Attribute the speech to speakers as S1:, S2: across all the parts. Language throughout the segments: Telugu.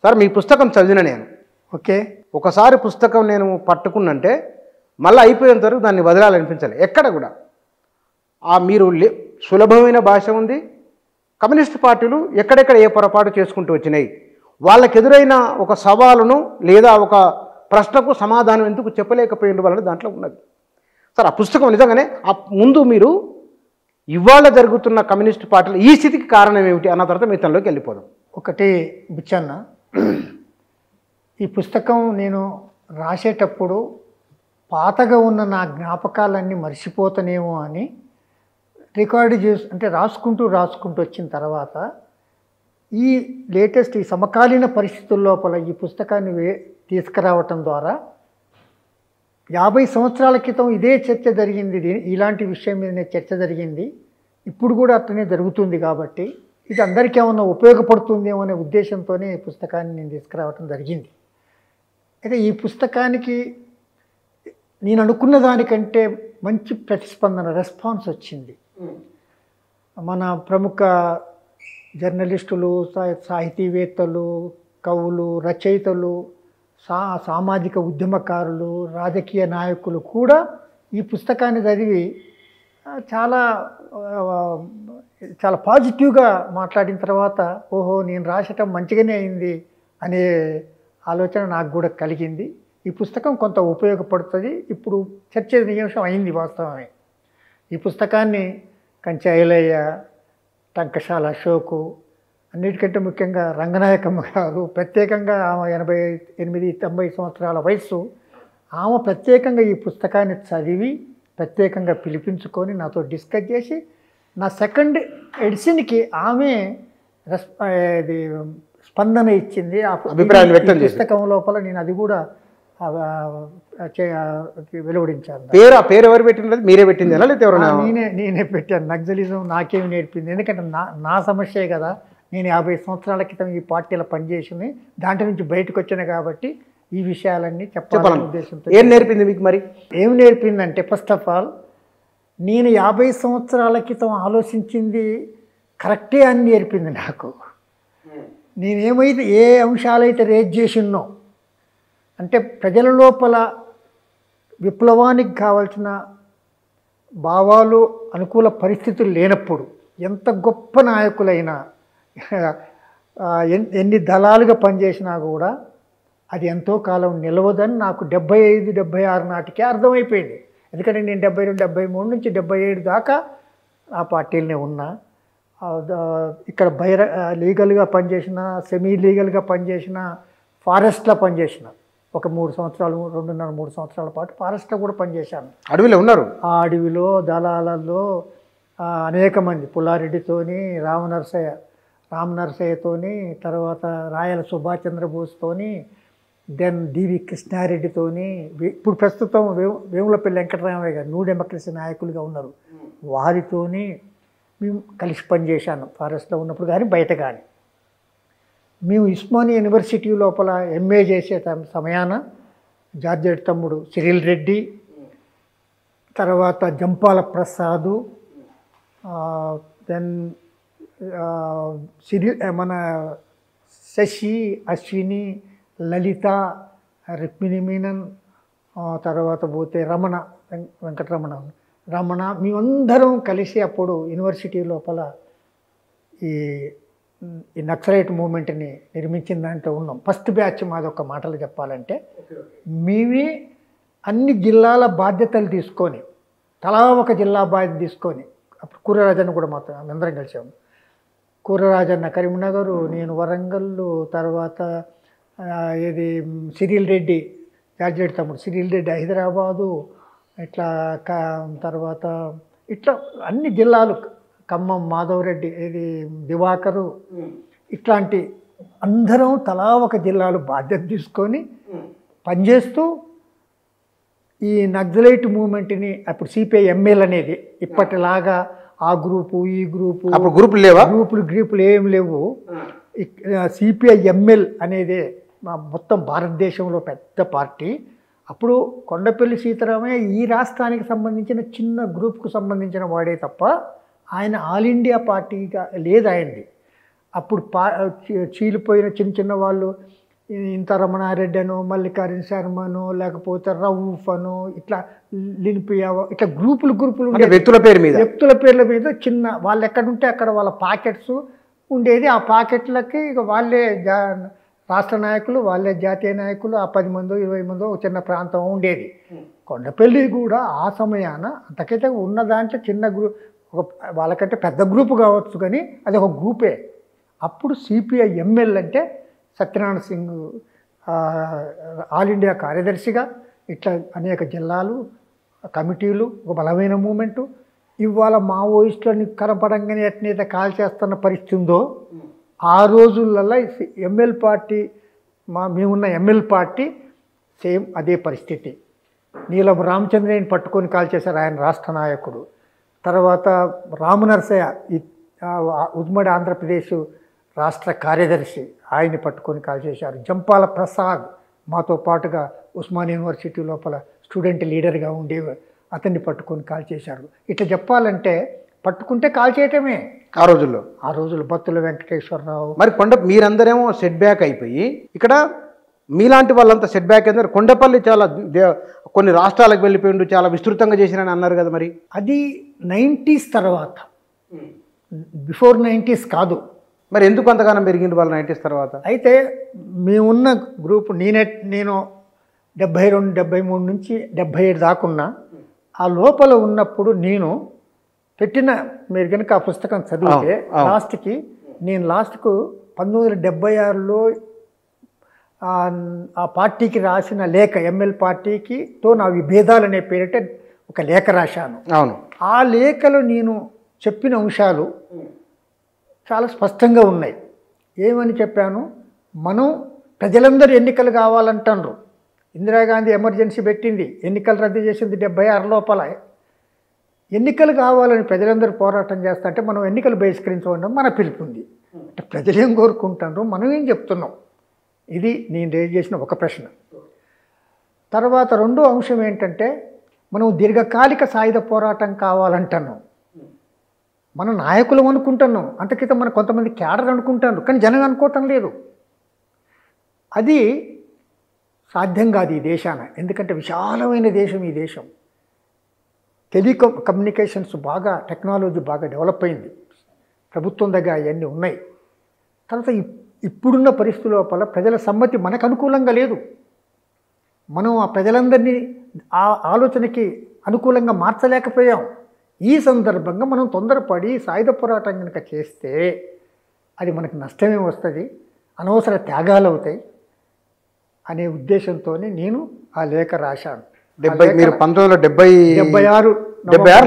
S1: సార్ మీ పుస్తకం చదివిన నేను
S2: ఓకే.
S1: ఒకసారి పుస్తకం నేను పట్టుకున్నంటే మళ్ళీ అయిపోయేంత వరకు దాన్ని వదలాలనిపించాలి ఎక్కడ కూడా. మీరు సులభమైన భాష ఉంది. కమ్యూనిస్ట్ పార్టీలు ఎక్కడెక్కడ ఏ పొరపాటు చేసుకుంటూ వచ్చినాయి, వాళ్ళకి ఎదురైన ఒక సవాలును లేదా ఒక ప్రశ్నకు సమాధానం ఎందుకు చెప్పలేకపోయిన వాళ్ళని దాంట్లో ఉన్నది. సార్ ఆ పుస్తకం నిజంగానే ముందు మీరు ఇవాళ జరుగుతున్న కమ్యూనిస్ట్ పార్టీలు ఈ స్థితికి కారణం ఏమిటి అన్న తర్వాత మిగతాలోకి వెళ్ళిపోదాం.
S2: ఒకటి బుచ్చన్న, ఈ పుస్తకం నేను రాసేటప్పుడు పాతగా ఉన్న నా జ్ఞాపకాలన్నీ మర్చిపోతానేమో అని రికార్డు చేసి అంటే రాసుకుంటూ వచ్చిన తర్వాత ఈ లేటెస్ట్ ఈ సమకాలీన పరిస్థితుల లోపల ఈ పుస్తకాన్ని తీసుకురావటం ద్వారా 50 సంవత్సరాల క్రితం ఇదే చర్చ జరిగింది, ఇలాంటి విషయం మీదనే చర్చ జరిగింది, ఇప్పుడు కూడా అట్లనే జరుగుతుంది. కాబట్టి ఇది అందరికీ ఏమన్నా ఉపయోగపడుతుందేమో అనే ఉద్దేశంతోనే ఈ పుస్తకాన్ని నేను తీసుకురావటం జరిగింది. అయితే ఈ పుస్తకానికి నేను అనుకున్న దానికంటే మంచి ప్రతిస్పందన, రెస్పాన్స్ వచ్చింది. మన ప్రముఖ జర్నలిస్టులు, సాహితీవేత్తలు, కవులు, రచయితలు, సామాజిక ఉద్యమకారులు, రాజకీయ నాయకులు కూడా ఈ పుస్తకాన్ని చదివి చాలా చాలా పాజిటివ్గా మాట్లాడిన తర్వాత ఓహో నేను రాసటం మంచిగానే అయింది అనే ఆలోచన నాకు కూడా కలిగింది. ఈ పుస్తకం కొంత ఉపయోగపడుతుంది. ఇప్పుడు చర్చనీయాంశం అయింది వాస్తవమే. ఈ పుస్తకాన్ని కంచె ఐలయ్య, టంకశాల అశోకు, అన్నిటికంటే ముఖ్యంగా రంగనాయకమ్మ గారు ప్రత్యేకంగా ఆమె 88-90 సంవత్సరాల వయసు, ఆమె ప్రత్యేకంగా ఈ పుస్తకాన్ని చదివి ప్రత్యేకంగా పిలిపించుకొని నాతో డిస్కస్ చేసి నా సెకండ్ ఎడిషన్కి ఆమె స్పందన ఇచ్చింది.
S1: అభిప్రాయాలు వ్యక్తం చేసింది.
S2: పుస్తకం లోపల నేను అది కూడా వెలువడించాను.
S1: పేరు ఎవరు పెట్టినది? మీరే పెట్టింది?
S2: నేనే పెట్టాను. నక్సలిజం నాకేమి నేర్పింది, ఎందుకంటే నా సమస్యే కదా. నేను 50 సంవత్సరాల క్రితం ఈ పార్టీలో పనిచేసింది, దాంట్లో నుంచి బయటకు వచ్చాను కాబట్టి ఈ విషయాలన్నీ చెప్పాలనే ఉద్దేశంతో.
S1: ఏం నేర్పింది మీకు? మరి
S2: ఏం నేర్పిందంటే ఫస్ట్ ఆఫ్ ఆల్ నేను 50 సంవత్సరాల క్రితం ఆలోచించింది కరెక్టే అని నేర్పింది నాకు. నేనేమైతే ఏ అంశాలైతే రేజ్ చేసిన్నో, అంటే ప్రజల లోపల విప్లవానికి కావాల్సిన భావాలు, అనుకూల పరిస్థితులు లేనప్పుడు ఎంత గొప్ప నాయకులైనా ఎన్ని దళాలుగా పనిచేసినా కూడా అది ఎంతో కాలం నిలవదని నాకు 75-76 నాటికే అర్థమైపోయింది. ఎందుకంటే నేను 72-73 నుంచి 77 దాకా ఆ పార్టీలనే ఉన్నా. ఇక్కడ లీగల్గా పనిచేసిన, సెమీ లీగల్గా పనిచేసిన, ఫారెస్ట్లో పనిచేసిన, ఒక 3 సంవత్సరాలు, 2.5-3 సంవత్సరాల పాటు ఫారెస్ట్లో కూడా పనిచేశాను.
S1: అడవిలో ఉన్నారు. ఆ
S2: అడవిలో దళాలలో అనేక మంది, పుల్లారెడ్డితోని, రామనరసయ్యతోని, తర్వాత రాయల సుభాష్ చంద్రబోస్తోని, దెన్ డివి కృష్ణారెడ్డితోని, ఇప్పుడు ప్రస్తుతం వేములపల్లి వెంకటరామయ్య గారు న్యూ డెమోక్రసీ నాయకులుగా ఉన్నారు, వారితోని మేము కలిసి పనిచేశాను ఫారెస్ట్లో ఉన్నప్పుడు కానీ బయట కానీ. మేము ఉస్మానియా యూనివర్సిటీ లోపల ఎంఏ చేసే సమయాన జార్జెట్ తమ్ముడు సిరిల్ రెడ్డి, తర్వాత జంపాల ప్రసాదు, దెన్ మన శశి, అశ్విని, లలిత, రుక్మిణి మీనన్, తర్వాత పోతే వెంకటరమణ, మేమందరం కలిసి అప్పుడు యూనివర్సిటీ లోపల ఈ నక్సలైట్ మూమెంట్ని నిర్మించిన దాంట్లో ఉన్నాం. ఫస్ట్ బ్యాచ్ మాది. ఒక మాటలు చెప్పాలంటే మేమే అన్ని జిల్లాల బాధ్యతలు తీసుకొని, తలా ఒక జిల్లా బాధ్యత తీసుకొని, అప్పుడు కూరరాజన్న కూడా మాత్రం అందరం కలిసాము. కూరరాజన్న కరీంనగరు, నేను వరంగల్, తర్వాత ఇది సిరిల్ రెడ్డి, జార్జెట్ తమ్ముడు సిరిల్ రెడ్డి హైదరాబాదు, ఇట్లా తర్వాత ఇట్లా అన్ని జిల్లాలు, ఖమ్మం మాధవరెడ్డి, ఇది దివాకరు, ఇట్లాంటి అందరం తలా ఒక జిల్లాలు బాధ్యత తీసుకొని పనిచేస్తూ ఈ నక్సలైట్ మూమెంట్ని, అప్పుడు సిపిఐ ఎంఎల్ అనేది ఇప్పటిలాగా ఆ గ్రూపు ఈ గ్రూపు
S1: గ్రూపులు లేవా,
S2: గ్రూపులు ఏం లేవు. సిపిఐ ఎంఎల్ అనేది మొత్తం భారతదేశంలో పెద్ద పార్టీ. అప్పుడు కొండపల్లి సీతారామయ్య ఈ రాష్ట్రానికి సంబంధించిన చిన్న గ్రూప్కు సంబంధించిన వాడే తప్ప ఆయన ఆల్ ఇండియా పార్టీగా లేదు ఆయనది. అప్పుడు చీలిపోయిన చిన్న చిన్న వాళ్ళు ఇంత రమణారెడ్డి అనో మల్లికార్జున శర్మనో లేకపోతే రౌఫ్ అనో ఇట్లా లినిపియావో ఇట్లా గ్రూపులు
S1: అంటే వ్యక్తుల
S2: పేర్ల మీద చిన్న వాళ్ళు ఎక్కడుంటే అక్కడ వాళ్ళ పాకెట్స్ ఉండేది. ఆ పాకెట్లకి ఇక వాళ్ళే రాష్ట్ర నాయకులు, వాళ్ళే జాతీయ నాయకులు, ఆ 10 మందో 20 మందో చిన్న ప్రాంతం ఉండేది. కొండపల్లి కూడా ఆ సమయాన అంతకైతే ఉన్న దాంట్లో చిన్న గ్రూప్, వాళ్ళకంటే పెద్ద గ్రూపు కావచ్చు కానీ అది ఒక గ్రూపే. అప్పుడు సిపిఐ ఎంఎల్ అంటే సత్యనారాయణ సింగ్ ఆల్ ఇండియా కార్యదర్శిగా ఇట్లా అనేక జిల్లాలు కమిటీలు ఒక బలమైన మూమెంటు. ఇవాళ మావోయిస్టులని కనపడంగానే ఎట్నైతే కాల్ చేస్తున్న పరిస్థితి ఉందో ఆ రోజులలో ఎంఎల్ పార్టీ మేమున్న ఎంఎల్ పార్టీ సేమ్ అదే పరిస్థితి. నీలం రామచంద్రయ్యని పట్టుకొని కాల్ చేశారు, ఆయన రాష్ట్ర నాయకుడు. తర్వాత రామనరసయ్య ఉమ్మడి ఆంధ్రప్రదేశ్ రాష్ట్ర కార్యదర్శి, ఆయన్ని పట్టుకొని కాల్ చేశారు. జంపాల ప్రసాద్ మాతో పాటుగా ఉస్మానియా యూనివర్సిటీ లోపల స్టూడెంట్ లీడర్గా ఉండేవారు, అతన్ని పట్టుకొని కాల్ చేశారు. ఇట్లా చెప్పాలంటే పట్టుకుంటే కాల్ చేయటమే
S1: ఆ రోజుల్లో
S2: బత్తుల వెంకటేశ్వరరావు.
S1: మరి మీరందరేమో సెట్ బ్యాక్ అయిపోయి ఇక్కడ మీలాంటి వాళ్ళంతా సెట్ బ్యాక్ అయింది. కొండపల్లి చాలా కొన్ని రాష్ట్రాలకు వెళ్ళిపోయిండు, చాలా విస్తృతంగా చేసిరని అన్నారు కదా. మరి
S2: అది 90s తర్వాత, బిఫోర్ 90s కాదు.
S1: మరి ఎందుకు అంతగానం పెరిగింది వాళ్ళు 90s తర్వాత?
S2: అయితే మేమున్న గ్రూప్ నేను 72, 73 నుంచి 77 దాకున్నా. ఆ లోపల ఉన్నప్పుడు నేను పెట్టిన, మీరు కనుక ఆ పుస్తకం చదివితే లాస్ట్కి 1976లో ఆ పార్టీకి రాసిన లేఖ, ఎంఎల్ పార్టీకి నా విభేదాలు అనే పేరిట ఒక లేఖ రాశాను.
S1: అవును.
S2: ఆ లేఖలో నేను చెప్పిన అంశాలు చాలా స్పష్టంగా ఉన్నాయి. ఏమని చెప్పాను? మనం ప్రజలందరూ ఎన్నికలు కావాలంటారు. ఇందిరాగాంధీ ఎమర్జెన్సీ పెట్టింది, ఎన్నికలు రద్దు చేసింది 76 లోపల. ఎన్నికలు కావాలని ప్రజలందరూ పోరాటం చేస్తా అంటే మనం ఎన్నికలు బహిష్కరించడం మన పిలుపుంది. అంటే ప్రజలు ఏం కోరుకుంటారు, మనం ఏం చెప్తున్నాం? ఇది నేను రేజ్ చేసిన ఒక ప్రశ్న. తర్వాత రెండో అంశం ఏంటంటే, మనం దీర్ఘకాలిక సాయుధ పోరాటం కావాలంటున్నాం. మనం నాయకులు అనుకుంటున్నాం, అంతకితం మన కొంతమంది క్యాడర్ అనుకుంటారు, కానీ జనం అనుకోవటం లేదు. అది సాధ్యం కాదు ఈ దేశాన. ఎందుకంటే విశాలమైన దేశం ఈ దేశం. కమ్యూనికేషన్స్ బాగా, టెక్నాలజీ బాగా డెవలప్ అయింది, ప్రభుత్వం దగ్గర అవన్నీ ఉన్నాయి. తర్వాత ఇప్పుడున్న పరిస్థితి లోపల ప్రజల సమ్మతి మనకు అనుకూలంగా లేదు. మనం ఆ ప్రజలందరినీ ఆ ఆలోచనకి అనుకూలంగా మార్చలేకపోయాం. ఈ సందర్భంగా మనం తొందరపడి సాయుధ పోరాటం కనుక చేస్తే అది మనకు నష్టమే వస్తుంది, అనవసర త్యాగాలు అవుతాయి అనే ఉద్దేశంతో నేను ఆ లేఖ రాశాను.
S1: మీరు 1976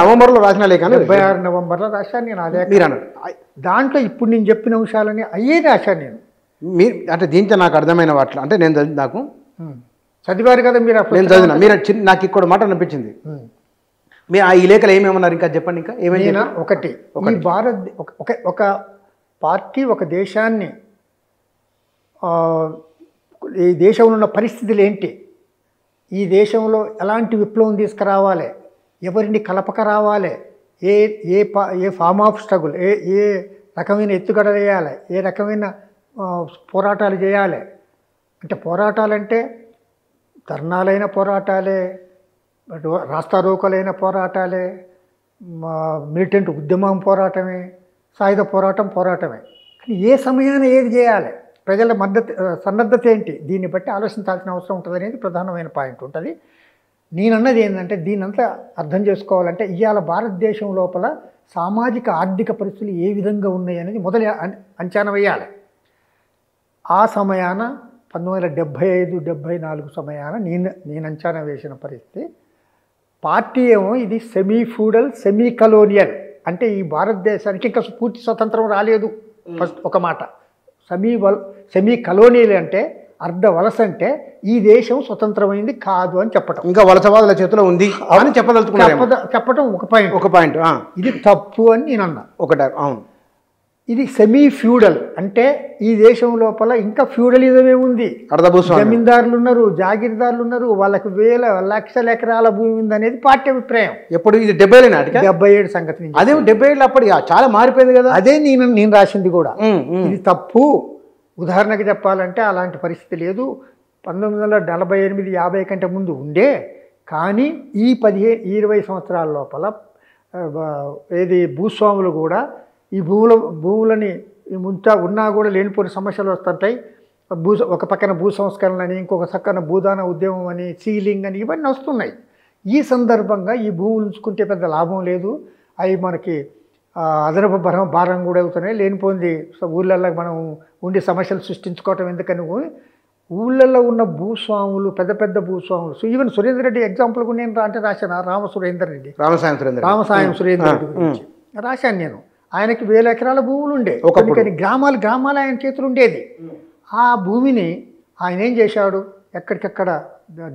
S1: నవంబర్లో రాసిన లేఖ?
S2: 76 నవంబర్లో రాశాను నేను ఆ లేఖ. దాంట్లో ఇప్పుడు నేను చెప్పిన అంశాలని అయ్యే రాశాను నేను.
S1: అంటే దీంట్లో నాకు అర్థమైన వాటిలో అంటే నేను నాకు
S2: చదివారు కదా మీరు,
S1: నేను చదివిన. మీరు నాకు ఇక్కడ మాట అనిపించింది. మీరు ఈ లేఖలు ఏమేమన్నారు ఇంకా చెప్పండి. ఇంకా ఏమైనా?
S2: ఒకటి, ఒక పార్టీ ఒక దేశాన్ని, ఈ దేశంలో ఉన్న పరిస్థితులు ఏంటి, ఈ దేశంలో ఎలాంటి విప్లవం తీసుకురావాలి, ఎవరిని కలపక రావాలి, ఏ ఫామ్ ఆఫ్ స్ట్రగుల్, ఏ రకమైన ఎత్తుగడ వేయాలి, ఏ రకమైన పోరాటాలు చేయాలి. అంటే పోరాటాలంటే ధర్నాలైన పోరాటాలే, రాస్తారోకలైన పోరాటాలే, మిలిటెంట్ ఉద్యమం పోరాటమే, సాయుధ పోరాటమే. కానీ ఏ సమయాన ఏది చేయాలి, ప్రజల సన్నద్ధత ఏంటి, దీన్ని బట్టి ఆలోచించాల్సిన అవసరం ఉంటుంది అనేది ప్రధానమైన పాయింట్ ఉంటుంది. నేనన్నది ఏంటంటే, దీనంతా అర్థం చేసుకోవాలంటే ఇవాళ భారతదేశం లోపల సామాజిక ఆర్థిక పరిస్థితులు ఏ విధంగా ఉన్నాయి అనేది మొదలు అంచనా వేయాలి. ఆ సమయాన 1975-74 సమయాన నేను అంచనా వేసిన పరిస్థితి, పార్టీ ఏమో ఇది సెమీ ఫ్యూడల్, సెమీ కలోనియల్. అంటే ఈ భారతదేశానికి ఇంకా పూర్తి స్వతంత్రం రాలేదు. ఫస్ట్ ఒక మాట. సెమీ కలోనియల్ అంటే అర్ధ వలస, అంటే ఈ దేశం స్వతంత్రమైంది కాదు అని చెప్పటం,
S1: ఇంకా వలసవాదుల చేతిలో ఉంది అని చెప్పడం ఒక పాయింట్.
S2: ఇది తప్పు అని నేను అన్నా.
S1: అవును.
S2: ఇది సెమీ ఫ్యూడల్, అంటే ఈ దేశం లోపల ఇంకా ఫ్యూడలిజమే ఉంది.
S1: అర్ధభూస్వామ్యం.
S2: జమీందారులు ఉన్నారు, జాగీర్దారులు ఉన్నారు, వాళ్ళకి లక్షల ఎకరాల భూమి ఉంది అనేది పార్టీ అభిప్రాయం.
S1: ఎప్పుడు ఇది 70 నాటికి
S2: 77 సంగతి నుంచి.
S1: అదే 70 అప్పటి చాలా మారిపోయింది కదా.
S2: అదే నేను రాసింది కూడా. ఇది తప్పు. ఉదాహరణకు చెప్పాలంటే అలాంటి పరిస్థితి లేదు. 1948, 50 కంటే ముందు ఉండే, కానీ ఈ 15-20 సంవత్సరాల లోపల ఏది భూస్వాములు కూడా ఈ భూములని ఉన్నా కూడా లేనిపోయిన సమస్యలు వస్తుంటాయి. ఒక పక్కన భూ సంస్కరణ అని, ఇంకొక పక్కన భూదాన ఉద్యమం అని, సీలింగ్ అని, ఇవన్నీ వస్తున్నాయి. ఈ సందర్భంగా ఈ భూములు ఉంచుకుంటే పెద్ద లాభం లేదు, అవి మనకి అదనపు భారం కూడా అవుతున్నాయి, లేనిపోయింది ఊళ్ళల్లో మనం ఉండి సమస్యలు సృష్టించుకోవటం ఎందుకని ఊళ్ళల్లో ఉన్న భూస్వాములు, పెద్ద పెద్ద భూస్వాములు, ఈవెన్ సురేందర్ రెడ్డి ఎగ్జాంపుల్ కూడా నేను రాశాను. రామసాయం సురేందర్ రెడ్డి గురించి రాశాను నేను. ఆయనకి 1000 ఎకరాల భూములు ఉండే, కానీ గ్రామాలు ఆయన చేతులు ఉండేది. ఆ భూమిని ఆయన ఏం చేశాడు, ఎక్కడికక్కడ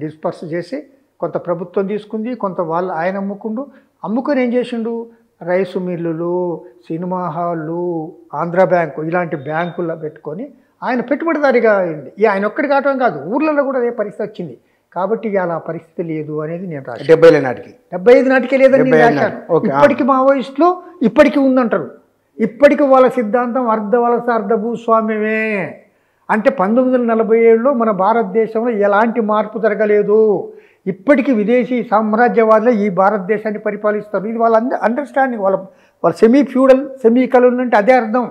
S2: డిస్పర్స్ చేసి కొంత ప్రభుత్వం తీసుకుంది, కొంత వాళ్ళు ఆయన అమ్ముకొని ఏం చేసిండు, రైసు మిల్లులు, సినిమా హాళ్ళు, ఆంధ్ర బ్యాంకు ఇలాంటి బ్యాంకుల్లో పెట్టుకొని ఆయన పెట్టుబడిదారిగా అయింది. ఆయన ఒక్కడి కావటం కాదు, ఊర్లలో కూడా అదే పరిస్థితి వచ్చింది. కాబట్టి అలా పరిస్థితి లేదు అనేది నేను రాశాను.
S1: 70 నాటికి
S2: 75 నాటికే లేదని నేను రాశాను. ఇప్పటికీ మావోయిస్టులు ఇప్పటికీ ఉందంటారు. ఇప్పటికీ వాళ్ళ సిద్ధాంతం అర్ధవలస అర్ధ భూస్వామ్యమే. అంటే 1947లో మన భారతదేశంలో ఎలాంటి మార్పు జరగలేదు. ఇప్పటికీ విదేశీ సామ్రాజ్యవాదులు ఈ భారతదేశాన్ని పరిపాలిస్తారు. ఇది వాళ్ళ అండర్స్టాండింగ్. వాళ్ళ సెమీ ఫ్యూడల్, సెమీ కలోనియల్ అంటే అదే అర్థం.